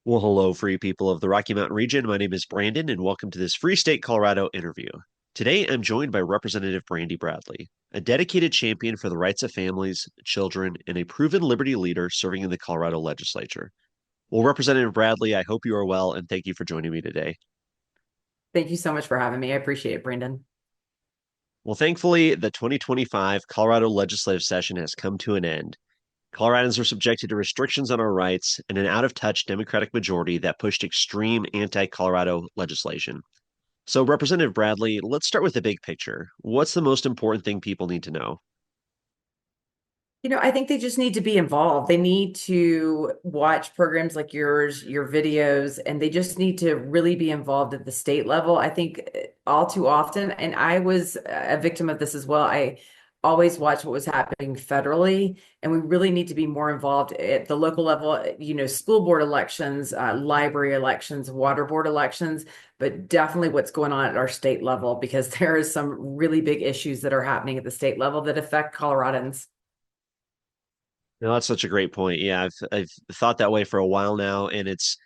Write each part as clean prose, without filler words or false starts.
Well, hello, free people of the Rocky Mountain region. My name is Brandon, and welcome to this Free State Colorado interview. Today, I'm joined by Representative Brandi Bradley, a dedicated champion for the rights of families, children, and a proven liberty leader serving in the Colorado legislature. Well, Representative Bradley, I hope you are well, and thank you for joining me today. Thank you so much for having me. I appreciate it, Brandon. Well, thankfully, the 2025 Colorado legislative session has come to an end. Coloradans are subjected to restrictions on our rights and an out of touch Democratic majority that pushed extreme anti Colorado legislation. So, Representative Bradley, let's start with the big picture. What's the most important thing people need to know? I think they just need to be involved. They need to watch programs like yours, your videos, and they just need to really be involved at the state level. I think all too often, and I was a victim of this as well. I always watch what was happening federally, and we really need to be more involved at the local level, school board elections, library elections, water board elections, but definitely what's going on at our state level, because there is some really big issues that are happening at the state level that affect Coloradans. No, that's such a great point. Yeah, I've thought that way for a while now, and it's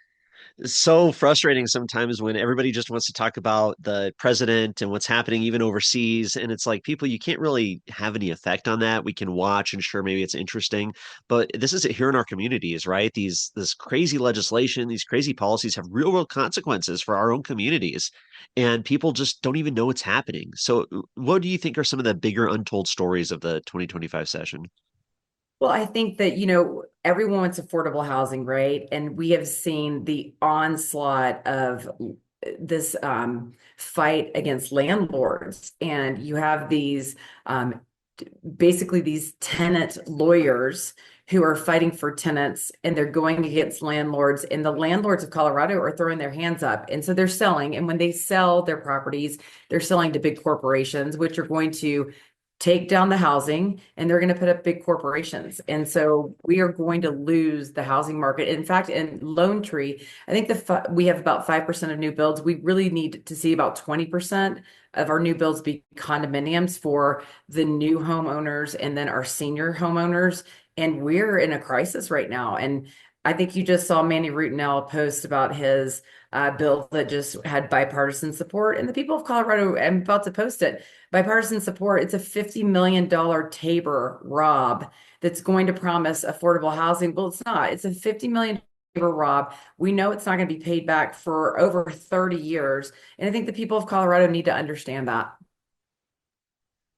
so frustrating sometimes when everybody just wants to talk about the president and what's happening even overseas. And it's like, people, you can't really have any effect on that. We can watch and sure, maybe it's interesting, but this is it here in our communities, right? This crazy legislation, these crazy policies have real world consequences for our own communities, and people just don't even know what's happening. So, what do you think are some of the bigger untold stories of the 2025 session? Well, I think that, everyone wants affordable housing, right? And we have seen the onslaught of this fight against landlords. And you have these basically these tenant lawyers who are fighting for tenants, and they're going against landlords. And the landlords of Colorado are throwing their hands up. And so they're selling. And when they sell their properties, they're selling to big corporations, which are going to take down the housing, and they're going to put up big corporations. And so we are going to lose the housing market. In fact, in Lone Tree, I think we have about 5% of new builds. We really need to see about 20% of our new builds be condominiums for the new homeowners and then our senior homeowners. And we're in a crisis right now. And I think you just saw Manny Rutinell post about his bill that just had bipartisan support. And the people of Colorado, I'm about to post it, bipartisan support. It's a $50 million Tabor Rob that's going to promise affordable housing. Well, it's not. It's a $50 million Tabor Rob. We know it's not going to be paid back for over 30 years. And I think the people of Colorado need to understand that.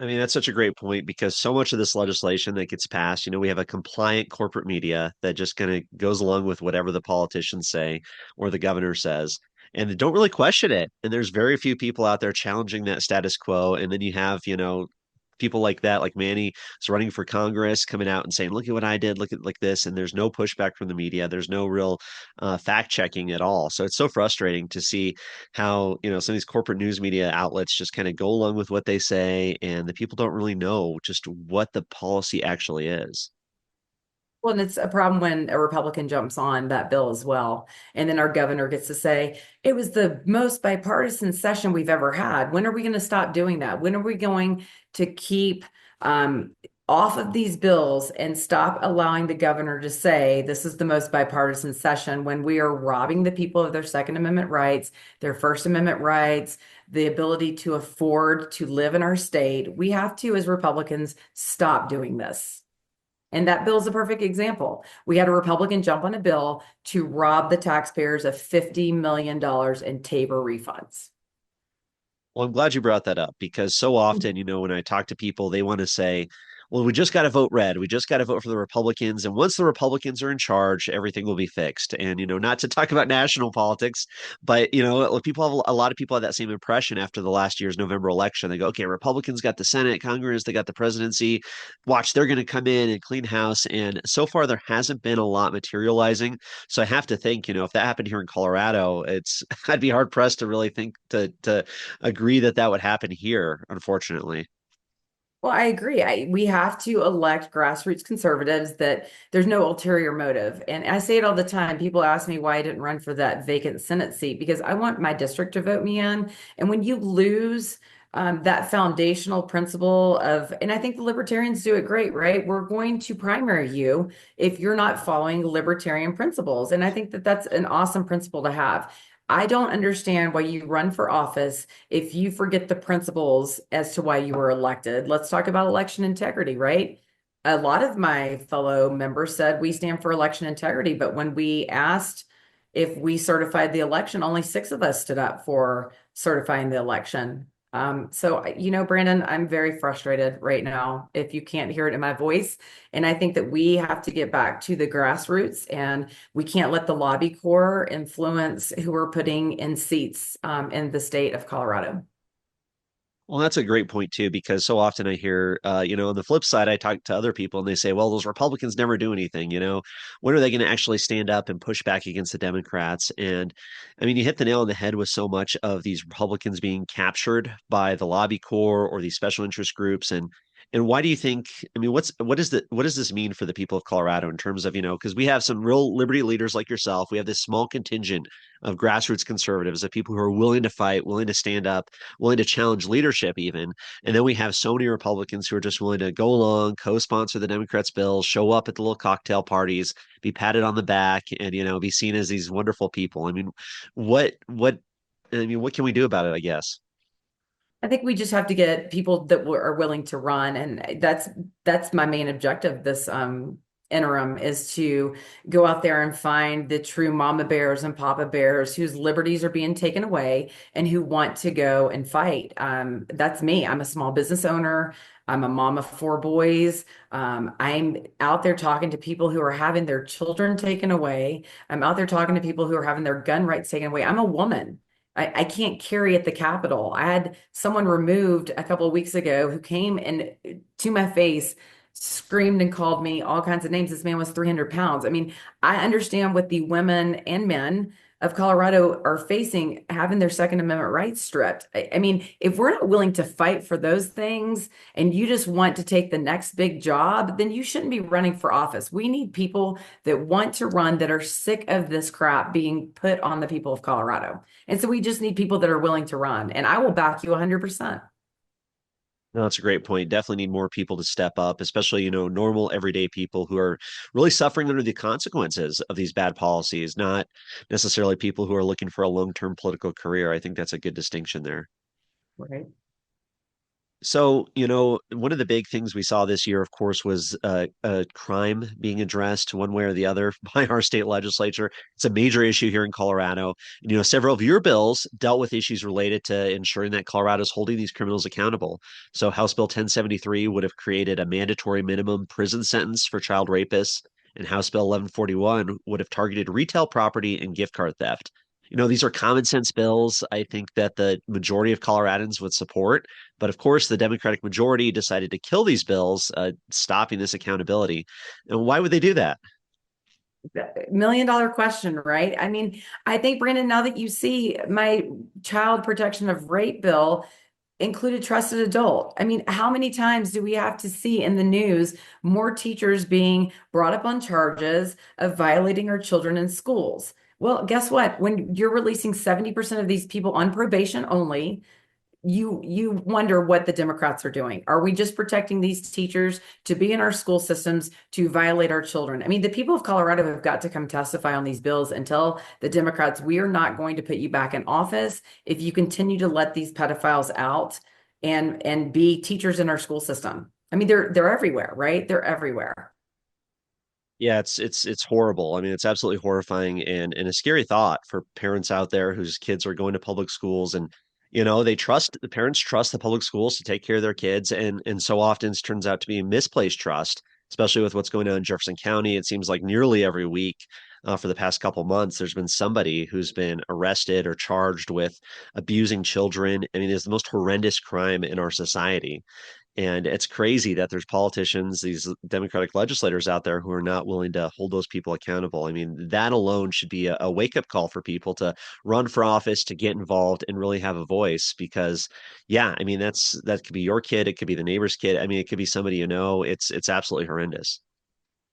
I mean, that's such a great point because so much of this legislation that gets passed, we have a compliant corporate media that just kind of goes along with whatever the politicians say or the governor says, and they don't really question it. And there's very few people out there challenging that status quo. And then you have, people like that, like Manny is running for Congress, coming out and saying, "Look at what I did. Look at like this." And there's no pushback from the media. There's no real fact checking at all. So it's so frustrating to see how some of these corporate news media outlets just kind of go along with what they say, and the people don't really know just what the policy actually is. Well, and it's a problem when a Republican jumps on that bill as well. And then our governor gets to say, it was the most bipartisan session we've ever had. When are we going to stop doing that? When are we going to keep um, off of these bills and stop allowing the governor to say this is the most bipartisan session when we are robbing the people of their Second Amendment rights, their First Amendment rights, the ability to afford to live in our state? We have to, as Republicans, stop doing this. And that bill is a perfect example. We had a Republican jump on a bill to rob the taxpayers of $50 million in Tabor refunds. Well, I'm glad you brought that up because so often, when I talk to people, they want to say, well, we just got to vote red. We just got to vote for the Republicans. And once the Republicans are in charge, everything will be fixed. And, not to talk about national politics, but, people have a lot of people have that same impression after the last year's November election. They go, okay, Republicans got the Senate, Congress, they got the presidency. Watch, they're going to come in and clean house. And so far, there hasn't been a lot materializing. So I have to think, if that happened here in Colorado, I'd be hard pressed to really think to agree that that would happen here, unfortunately. Well, I agree. We have to elect grassroots conservatives that there's no ulterior motive. And I say it all the time. People ask me why I didn't run for that vacant Senate seat because I want my district to vote me in. And when you lose that foundational principle of, and I think the libertarians do it great, right? We're going to primary you if you're not following libertarian principles. And I think that that's an awesome principle to have. I don't understand why you run for office if you forget the principles as to why you were elected. Let's talk about election integrity, right? A lot of my fellow members said we stand for election integrity, but when we asked if we certified the election, only six of us stood up for certifying the election. Brandon, I'm very frustrated right now if you can't hear it in my voice. And I think that we have to get back to the grassroots and we can't let the lobby corps influence who we're putting in seats in the state of Colorado. Well, that's a great point too, because so often I hear, on the flip side, I talk to other people and they say, well, those Republicans never do anything, when are they going to actually stand up and push back against the Democrats? And I mean, you hit the nail on the head with so much of these Republicans being captured by the lobby corps or these special interest groups. And why do you think, I mean, what does this mean for the people of Colorado in terms of, because we have some real liberty leaders like yourself. We have this small contingent of grassroots conservatives, of people who are willing to fight, willing to stand up, willing to challenge leadership even. And then we have so many Republicans who are just willing to go along, co-sponsor the Democrats' bills, show up at the little cocktail parties, be patted on the back, and be seen as these wonderful people. I mean, what can we do about it, I guess? I think we just have to get people that are willing to run, and that's my main objective this interim is to go out there and find the true mama bears and papa bears whose liberties are being taken away and who want to go and fight. That's me. I'm a small business owner. I'm a mom of four boys. I'm out there talking to people who are having their children taken away. I'm out there talking to people who are having their gun rights taken away. I'm a woman. I can't carry at the Capitol. I had someone removed a couple of weeks ago who came and to my face screamed and called me all kinds of names. This man was 300 pounds. I mean, I understand what the women and men of Colorado are facing having their Second Amendment rights stripped. I mean, if we're not willing to fight for those things and you just want to take the next big job, then you shouldn't be running for office. We need people that want to run that are sick of this crap being put on the people of Colorado. And so we just need people that are willing to run. And I will back you 100%. No, that's a great point. Definitely need more people to step up, especially, normal everyday people who are really suffering under the consequences of these bad policies, not necessarily people who are looking for a long-term political career. I think that's a good distinction there. Right. So, one of the big things we saw this year, of course, was crime being addressed one way or the other by our state legislature. It's a major issue here in Colorado. And, several of your bills dealt with issues related to ensuring that Colorado is holding these criminals accountable. So, House Bill 1073 would have created a mandatory minimum prison sentence for child rapists, and House Bill 1141 would have targeted retail property and gift card theft. These are common sense bills. I think that the majority of Coloradans would support. But of course, the Democratic majority decided to kill these bills, stopping this accountability. And why would they do that? $1 million question, right? I mean, I think, Brandon, now that you see my child protection of rape bill included trusted adult. I mean, how many times do we have to see in the news more teachers being brought up on charges of violating our children in schools? Well, guess what? When you're releasing 70% of these people on probation only, you wonder what the Democrats are doing. Are we just protecting these teachers to be in our school systems to violate our children? I mean, the people of Colorado have got to come testify on these bills and tell the Democrats, we are not going to put you back in office if you continue to let these pedophiles out and be teachers in our school system. I mean, they're everywhere, right? They're everywhere. Yeah, it's horrible. I mean, it's absolutely horrifying and a scary thought for parents out there whose kids are going to public schools and the parents trust the public schools to take care of their kids and so often it turns out to be misplaced trust, especially with what's going on in Jefferson County. It seems like nearly every week for the past couple months, there's been somebody who's been arrested or charged with abusing children. I mean, it's the most horrendous crime in our society. And it's crazy that there's politicians, these Democratic legislators out there who are not willing to hold those people accountable. I mean, that alone should be a wake-up call for people to run for office, to get involved and really have a voice because yeah, I mean that could be your kid, it could be the neighbor's kid. I mean, it could be somebody It's absolutely horrendous.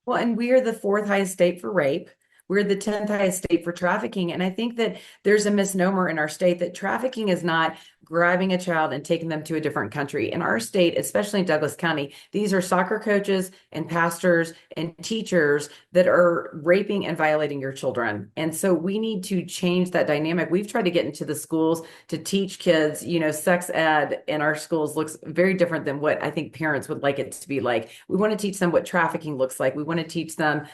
Well, and we are the fourth highest state for rape. We're the 10th highest state for trafficking. And I think that there's a misnomer in our state that trafficking is not grabbing a child and taking them to a different country. In our state, especially in Douglas County, these are soccer coaches and pastors and teachers that are raping and violating your children. And so we need to change that dynamic. We've tried to get into the schools to teach kids, sex ed in our schools looks very different than what I think parents would like it to be like. We want to teach them what trafficking looks like. We want to teach them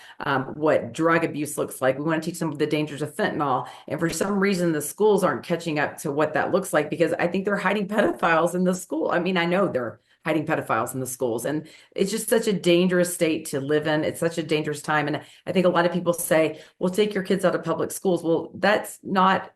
what drug abuse looks like. We want to teach them the dangers of fentanyl. And for some reason, the schools aren't catching up to what that looks like because I think they're hiding pedophiles in the school. I mean, I know they're hiding pedophiles in the schools. And it's just such a dangerous state to live in. It's such a dangerous time. And I think a lot of people say, well, take your kids out of public schools. Well, that's not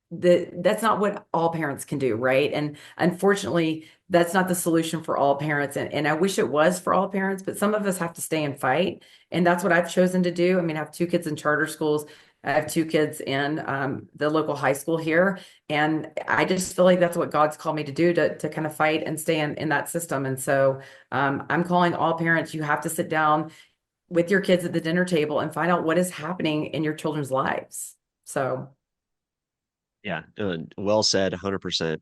what all parents can do, right? And unfortunately, that's not the solution for all parents. And I wish it was for all parents, but some of us have to stay and fight. And that's what I've chosen to do. I mean, I have two kids in charter schools. I have two kids in the local high school here. And I just feel like that's what God's called me to do, to kind of fight and stay in that system. And so I'm calling all parents, you have to sit down with your kids at the dinner table and find out what is happening in your children's lives. So. Yeah, well said, 100%.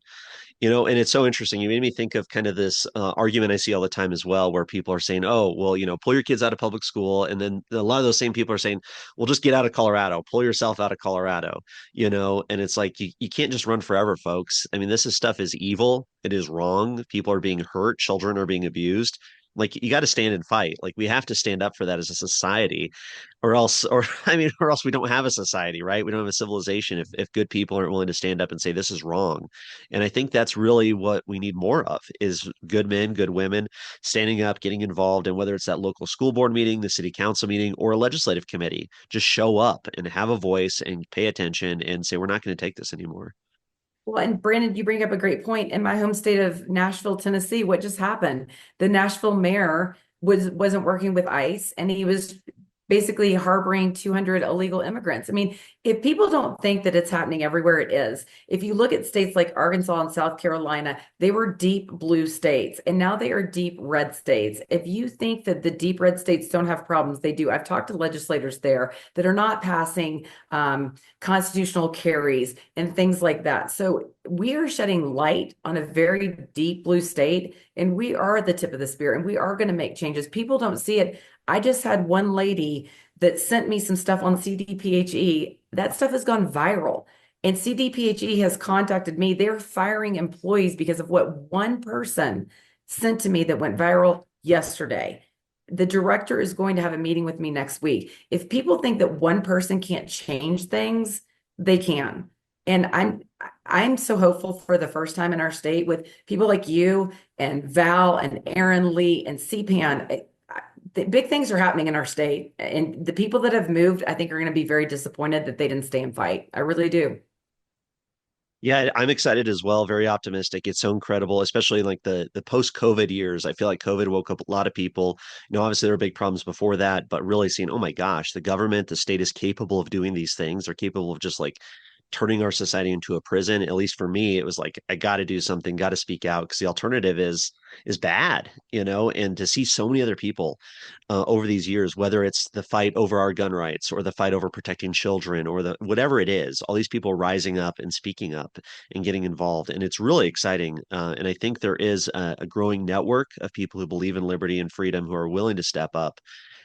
And it's so interesting. You made me think of kind of this argument I see all the time as well, where people are saying, oh, well, pull your kids out of public school. And then a lot of those same people are saying, well, just get out of Colorado, pull yourself out of Colorado, and it's like, you can't just run forever, folks. I mean, this stuff is evil. It is wrong. People are being hurt. Children are being abused. Like, you got to stand and fight. Like, we have to stand up for that as a society, or else we don't have a society, right? We don't have a civilization if good people aren't willing to stand up and say this is wrong. And I think that's really what we need more of, is good men, good women standing up, getting involved. And whether it's that local school board meeting, the city council meeting, or a legislative committee, just show up and have a voice and pay attention and say, we're not going to take this anymore. Well, and Brandon, you bring up a great point. In my home state of Nashville, Tennessee, what just happened? The Nashville mayor wasn't working with ICE, and he was basically harboring 200 illegal immigrants. I mean, if people don't think that it's happening everywhere, it is. If you look at states like Arkansas and South Carolina, they were deep blue states, and now they are deep red states. If you think that the deep red states don't have problems, they do. I've talked to legislators there that are not passing constitutional carries and things like that. So we are shedding light on a very deep blue state, and we are at the tip of the spear, and we are going to make changes. People don't see it. I just had one lady that sent me some stuff on CDPHE. That stuff has gone viral. And CDPHE has contacted me. They're firing employees because of what one person sent to me that went viral yesterday. The director is going to have a meeting with me next week. If people think that one person can't change things, they can. And I'm so hopeful for the first time in our state with people like you and Val and Aaron Lee and CPAN. The big things are happening in our state, and the people that have moved, I think, are going to be very disappointed that they didn't stay and fight. I really do. Yeah, I'm excited as well, very optimistic. It's so incredible, especially like the post-COVID years. I feel like COVID woke up a lot of people. Obviously there were big problems before that, but really seeing, oh my gosh, the government, the state is capable of doing these things. They're capable of just like turning our society into a prison. At least for me, it was like, I got to do something, got to speak out, because the alternative is bad, and to see so many other people over these years, whether it's the fight over our gun rights or the fight over protecting children or the whatever it is, all these people rising up and speaking up and getting involved. And it's really exciting. And I think there is a growing network of people who believe in liberty and freedom, who are willing to step up.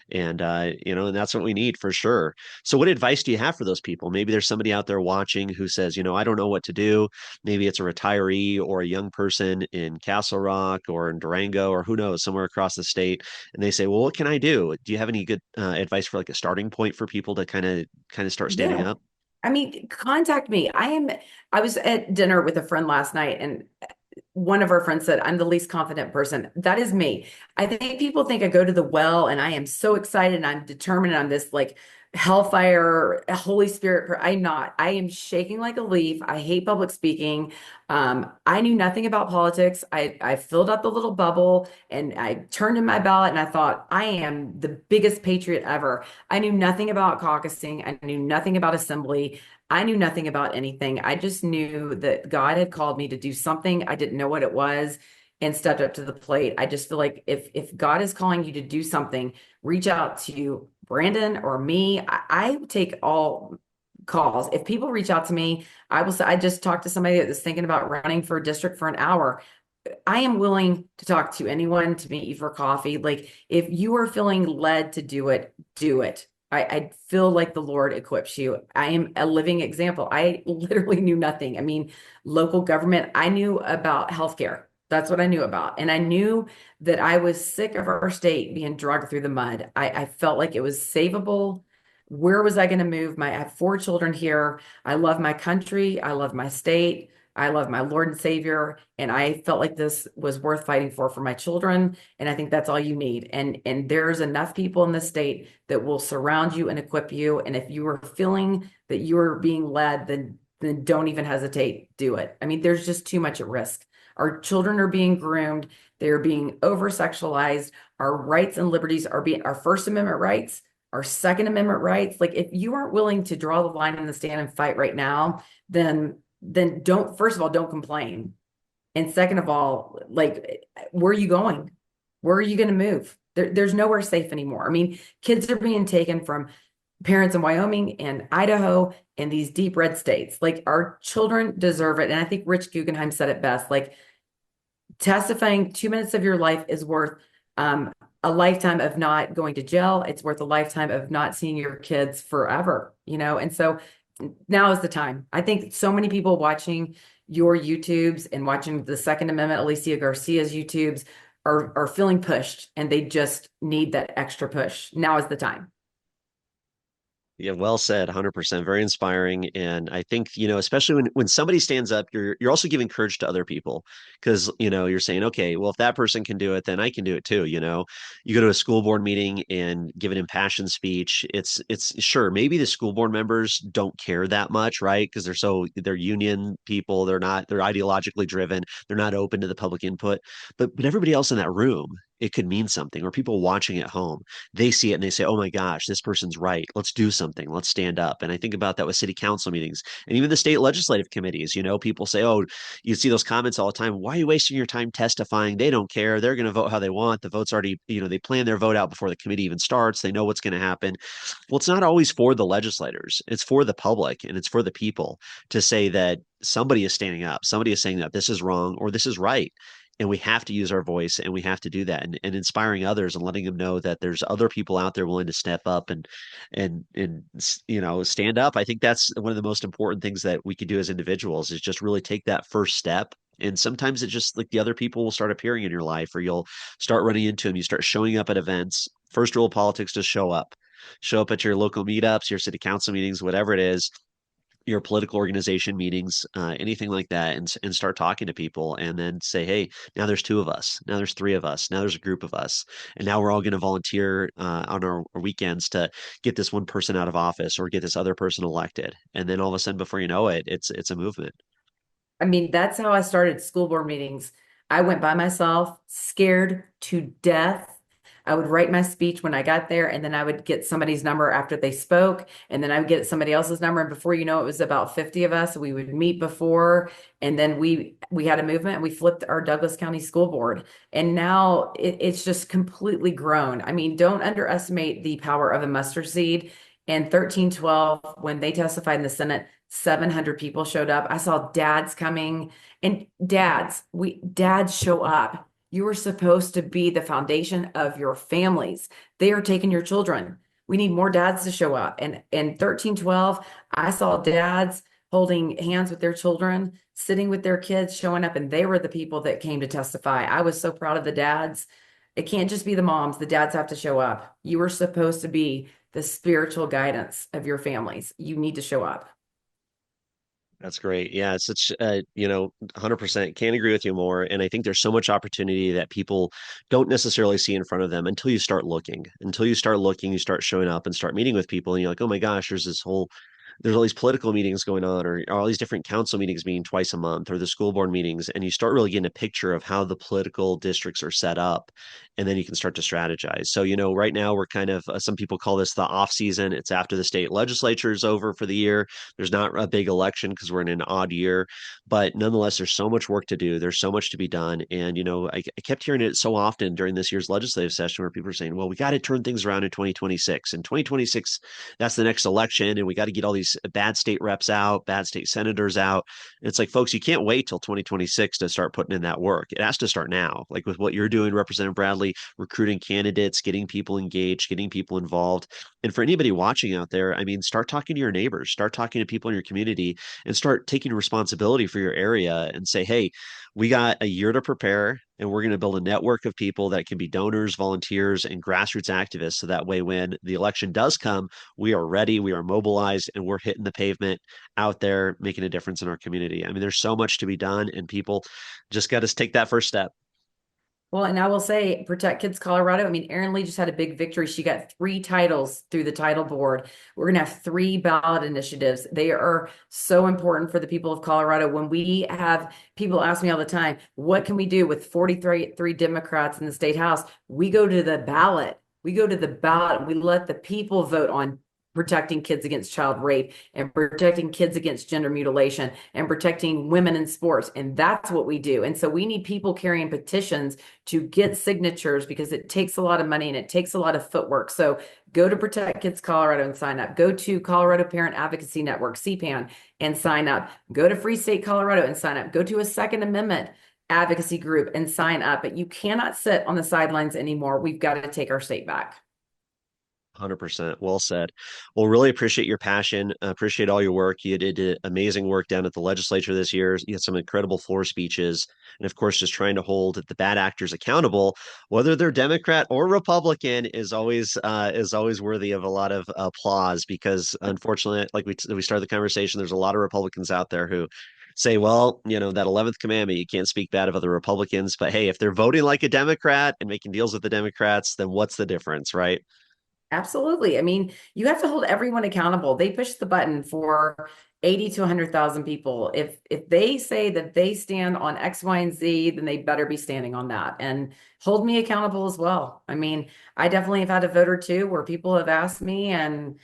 And that's what we need for sure. So what advice do you have for those people? Maybe there's somebody out there watching who says, I don't know what to do. Maybe it's a retiree or a young person in Castle Rock or in Durango, or who knows, somewhere across the state. And they say, well, what can I do? Do you have any good advice for like a starting point for people to kind of start standing Yeah. up? I mean, contact me. I was at dinner with a friend last night, and one of our friends said, I'm the least confident person. That is me. I think people think I go to the well and I am so excited and I'm determined. I'm this like hellfire, Holy Spirit. I'm not. I am shaking like a leaf. I hate public speaking. I knew nothing about politics. I filled out the little bubble and I turned in my ballot and I thought, I am the biggest patriot ever. I knew nothing about caucusing. I knew nothing about assembly. I knew nothing about anything. I just knew that God had called me to do something. I didn't know what it was and stepped up to the plate. I just feel like if God is calling you to do something, reach out to Brandon or me. I take all calls. If people reach out to me, I will say, I just talked to somebody that was thinking about running for a district for an hour. I am willing to talk to anyone to meet you for coffee. Like if you are feeling led to do it, do it. I feel like the Lord equips you. I am a living example. I literally knew nothing. I mean, local government, I knew about healthcare. That's what I knew about. And I knew that I was sick of our state being dragged through the mud. I felt like it was savable. Where was I going to move? I have four children here. I love my country. I love my state. I love my Lord and Savior, and I felt like this was worth fighting for my children. And I think that's all you need. And there's enough people in the state that will surround you and equip you. And if you are feeling that you are being led, then don't even hesitate. Do it. I mean, there's just too much at risk. Our children are being groomed. They're being over sexualized. Our rights and liberties are being our First Amendment rights, our Second Amendment rights. Like if you aren't willing to draw the line in the sand and fight right now, then don't, first of all, don't complain. And second of all, like, where are you going? Where are you going to move? There's nowhere safe anymore. I mean, kids are being taken from parents in Wyoming and Idaho and these deep red states. Like, our children deserve it. And I think Rich Guggenheim said it best. Like, testifying 2 minutes of your life is worth a lifetime of not going to jail. It's worth a lifetime of not seeing your kids forever, you know? And so now is the time. I think so many people watching your YouTubes and watching the Second Amendment, Alicia Garcia's YouTubes are feeling pushed and they just need that extra push. Now is the time. Yeah, well said, 100%. Very inspiring. And I think, especially when somebody stands up, you're also giving courage to other people because, you're saying, okay, well, if that person can do it, then I can do it too. You go to a school board meeting and give an impassioned speech. It's sure, maybe the school board members don't care that much, right? Because they're union people, they're ideologically driven, they're not open to the public input. But everybody else in that room, it could mean something, or people watching at home, they see it and they say, oh my gosh, this person's right. Let's do something. Let's stand up. And I think about that with city council meetings and even the state legislative committees. People say, oh, you see those comments all the time. Why are you wasting your time testifying? They don't care. They're going to vote how they want. The vote's already, they plan their vote out before the committee even starts. They know what's going to happen. Well, it's not always for the legislators. It's for the public and it's for the people to say that somebody is standing up. Somebody is saying that this is wrong or this is right, and we have to use our voice and we have to do that, and inspiring others and letting them know that there's other people out there willing to step up and stand up. I think that's one of the most important things that we could do as individuals is just really take that first step. And sometimes it just like the other people will start appearing in your life, or you'll start running into them. You start showing up at events. First rule of politics, just show up at your local meetups, your city council meetings, whatever it is, your political organization meetings, anything like that, and start talking to people, and then say, hey, now there's two of us, now there's three of us, now there's a group of us, and now we're all going to volunteer on our weekends to get this one person out of office or get this other person elected, and then all of a sudden, before you know it, it's a movement. I mean, that's how I started school board meetings. I went by myself, scared to death. I would write my speech when I got there, and then I would get somebody's number after they spoke, and then I would get somebody else's number. And before you know, it was about 50 of us. We would meet before, and then we had a movement, and we flipped our Douglas County School Board. And now it's just completely grown. I mean, don't underestimate the power of a mustard seed. And 1312, when they testified in the Senate, 700 people showed up. I saw dads coming, and dads show up. You are supposed to be the foundation of your families. They are taking your children. We need more dads to show up. And in 1312, I saw dads holding hands with their children, sitting with their kids, showing up, and they were the people that came to testify. I was so proud of the dads. It can't just be the moms. The dads have to show up. You are supposed to be the spiritual guidance of your families. You need to show up. That's great. Yeah, it's such 100% can't agree with you more. And I think there's so much opportunity that people don't necessarily see in front of them until you start looking. Until you start looking, you start showing up and start meeting with people, and you're like, oh my gosh, there's all these political meetings going on, or all these different council meetings being twice a month, or the school board meetings, and you start really getting a picture of how the political districts are set up, and then you can start to strategize. So, right now we're kind of some people call this the off season. It's after the state legislature is over for the year. There's not a big election because we're in an odd year, but nonetheless, there's so much work to do. There's so much to be done, and I kept hearing it so often during this year's legislative session where people are saying, "Well, we got to turn things around in 2026. In 2026, that's the next election, and we got to get all these bad state reps out, bad state senators out. And it's like, folks, you can't wait till 2026 to start putting in that work. It has to start now. Like with what you're doing, Representative Bradley, recruiting candidates, getting people engaged, getting people involved. And for anybody watching out there, I mean, start talking to your neighbors, start talking to people in your community, and start taking responsibility for your area and say, hey, we got a year to prepare, and we're going to build a network of people that can be donors, volunteers, and grassroots activists. So that way, when the election does come, we are ready, we are mobilized, and we're hitting the pavement out there, making a difference in our community. I mean, there's so much to be done, and people just got to take that first step. Well, and I will say, Protect Kids Colorado. I mean, Erin Lee just had a big victory. She got 3 titles through the title board. We're going to have 3 ballot initiatives. They are so important for the people of Colorado. When we have people ask me all the time, what can we do with 43 Democrats in the state house? We go to the ballot. We go to the ballot and we let the people vote on protecting kids against child rape and protecting kids against gender mutilation and protecting women in sports. And that's what we do. And so we need people carrying petitions to get signatures because it takes a lot of money and it takes a lot of footwork. So go to Protect Kids Colorado and sign up. Go to Colorado Parent Advocacy Network, CPAN, and sign up. Go to Free State Colorado and sign up. Go to a Second Amendment advocacy group and sign up. But you cannot sit on the sidelines anymore. We've got to take our state back. 100%. Well said. Well, really appreciate your passion. Appreciate all your work. You did amazing work down at the legislature this year. You had some incredible floor speeches. And of course, just trying to hold the bad actors accountable, whether they're Democrat or Republican, is always worthy of a lot of applause because unfortunately, like we started the conversation, there's a lot of Republicans out there who say, well, that 11th commandment, you can't speak bad of other Republicans. But hey, if they're voting like a Democrat and making deals with the Democrats, then what's the difference, right? Absolutely. I mean, you have to hold everyone accountable. They push the button for 80 to 100,000 people. If they say that they stand on X, Y, and Z, then they better be standing on that and hold me accountable as well. I mean, I definitely have had a vote or two where people have asked me and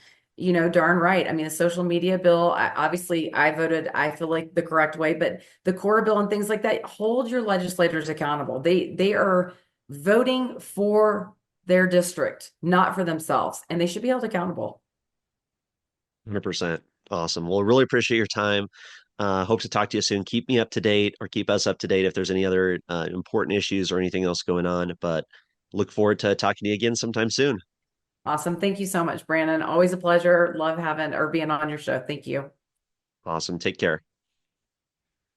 darn right. I mean, the social media bill, obviously I voted, I feel like the correct way, but the core bill and things like that, hold your legislators accountable. They are voting for their district, not for themselves, and they should be held accountable. 100%. Awesome. Well, really appreciate your time. Hope to talk to you soon. Keep me up to date or keep us up to date if there's any other important issues or anything else going on. But look forward to talking to you again sometime soon. Awesome. Thank you so much, Brandon. Always a pleasure. Love having or being on your show. Thank you. Awesome. Take care.